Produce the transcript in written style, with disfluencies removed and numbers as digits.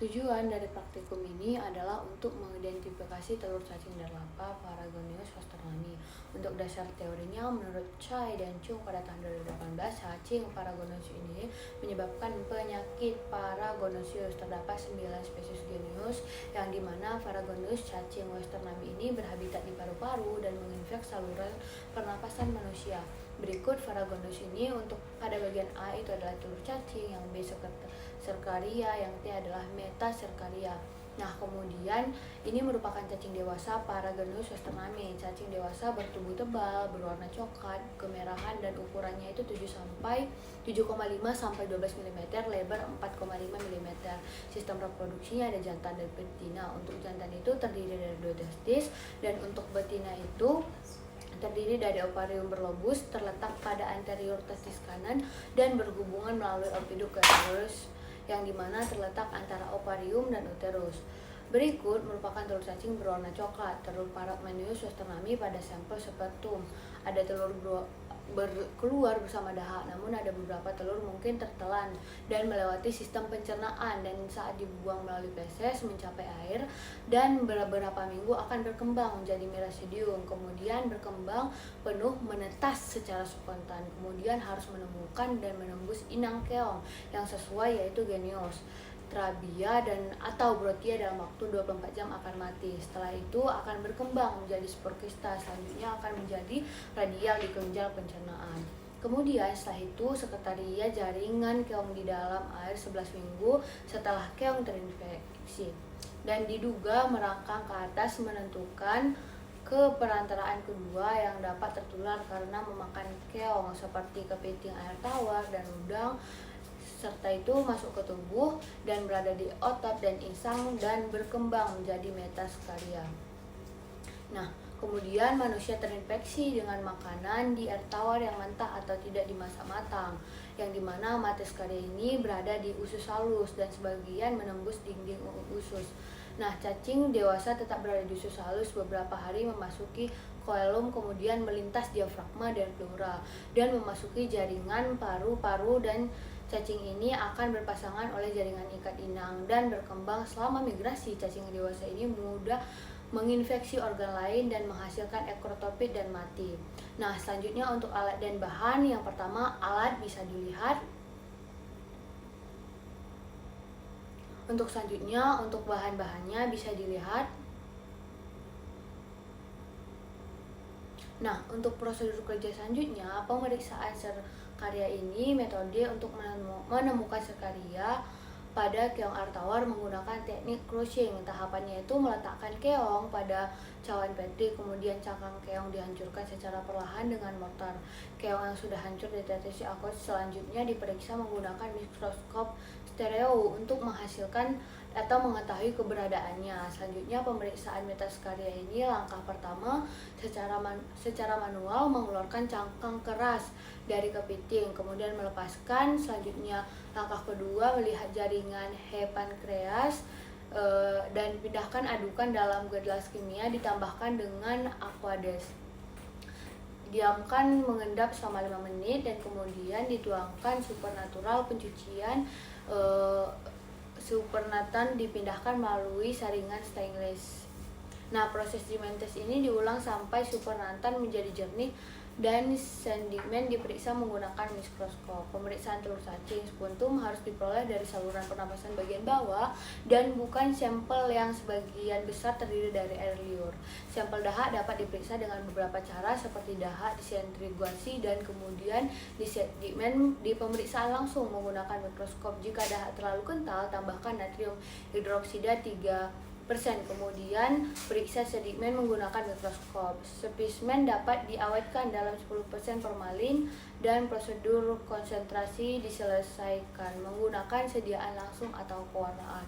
Tujuan dari praktikum ini adalah untuk mengidentifikasi telur cacing dan larva Paragonius zosternae. Untuk dasar teorinya, menurut Chai dan Chung pada tahun 2018, cacing Paragonius ini menyebabkan penyakit Paragonosius. Terdapat 9 spesies genus, yang dimana Paragonius cacing zosternae ini berhabitat di paru-paru dan menginfeksi saluran pernapasan manusia. Berikut Paragonus ini untuk pada bagian A itu adalah telur cacing, yang B serkaria, yang T adalah metaserkaria. Nah, kemudian ini merupakan cacing dewasa Paragonus zosternae. Cacing dewasa bertubuh tebal, berwarna coklat, kemerahan, dan ukurannya itu 7,5 sampai 12 mm, lebar 4,5 mm. Sistem reproduksinya ada jantan dan betina. Untuk jantan itu terdiri dari 2 testis, dan untuk betina itu terdiri dari ovarium berlobus terletak pada anterior testis kanan dan berhubungan melalui oviductus, yang dimana terletak antara ovarium dan uterus. Berikut merupakan telur cacing berwarna coklat, telur Paragonius zosternae pada sampel spertum. Ada telur keluar bersama dahak, namun ada beberapa telur mungkin tertelan dan melewati sistem pencernaan, dan saat dibuang melalui feses mencapai air dan beberapa minggu akan berkembang menjadi merasidium, kemudian berkembang penuh menetas secara spontan, kemudian harus menemukan dan menembus inang keong yang sesuai, yaitu genius Trabia dan atau Brotia dalam waktu 24 jam akan mati. Setelah itu akan berkembang menjadi sporkista, selanjutnya akan menjadi radial di kelenjar pencernaan. Kemudian setelah itu sekretaria jaringan keong di dalam air 11 minggu setelah keong terinfeksi, dan diduga merangkang ke atas menentukan keperantaraan kedua yang dapat tertular karena memakan keong seperti kepiting air tawar dan udang, serta itu masuk ke tubuh dan berada di otot dan insang dan berkembang menjadi metaskaria. Nah, kemudian manusia terinfeksi dengan makanan di air tawar yang mentah atau tidak dimasak matang, yang dimana metaskaria ini berada di usus halus dan sebagian menembus dinding usus. Nah, cacing dewasa tetap berada di usus halus beberapa hari, memasuki koelom, kemudian melintas diafragma dan pleura dan memasuki jaringan paru-paru, dan cacing ini akan berpasangan oleh jaringan ikat inang dan berkembang. Selama migrasi, cacing dewasa ini mudah menginfeksi organ lain dan menghasilkan ekrotopit dan mati. Nah, selanjutnya untuk alat dan bahan, yang pertama alat bisa dilihat. Untuk selanjutnya untuk bahan-bahannya bisa dilihat. Nah, untuk prosedur kerja selanjutnya, pemeriksaan serkaria ini metode untuk menemukan serkaria pada keong air tawar menggunakan teknik crushing. Tahapannya itu meletakkan keong pada cawan peti, kemudian cangkang keong dihancurkan secara perlahan dengan mortar. Keong yang sudah hancur ditetes akut selanjutnya diperiksa menggunakan mikroskop stereo untuk menghasilkan atau mengetahui keberadaannya. Selanjutnya pemeriksaan metaskaria ini, langkah pertama secara manual mengeluarkan cangkang keras dari kepiting, kemudian melepaskan. Selanjutnya langkah kedua melihat jaringan pankreas dan pindahkan, adukan dalam gelas kimia, ditambahkan dengan aqueous. Diamkan mengendap selama 5 menit dan kemudian dituangkan supernatural pencucian. Supernatan dipindahkan melalui saringan stainless. Nah, proses dimentes ini diulang sampai supernatan menjadi jernih dan sedimen diperiksa menggunakan mikroskop. Pemeriksaan telur cacing sputum harus diperoleh dari saluran pernapasan bagian bawah dan bukan sampel yang sebagian besar terdiri dari air liur. Sampel dahak dapat diperiksa dengan beberapa cara, seperti dahak disentrifugasi dan kemudian disedimen di pemeriksaan langsung menggunakan mikroskop. Jika dahak terlalu kental, tambahkan natrium hidroksida 3%. Kemudian periksa sedimen menggunakan mikroskop. Spesimen dapat diawetkan dalam 10% formalin dan prosedur konsentrasi diselesaikan menggunakan sediaan langsung atau pewarnaan.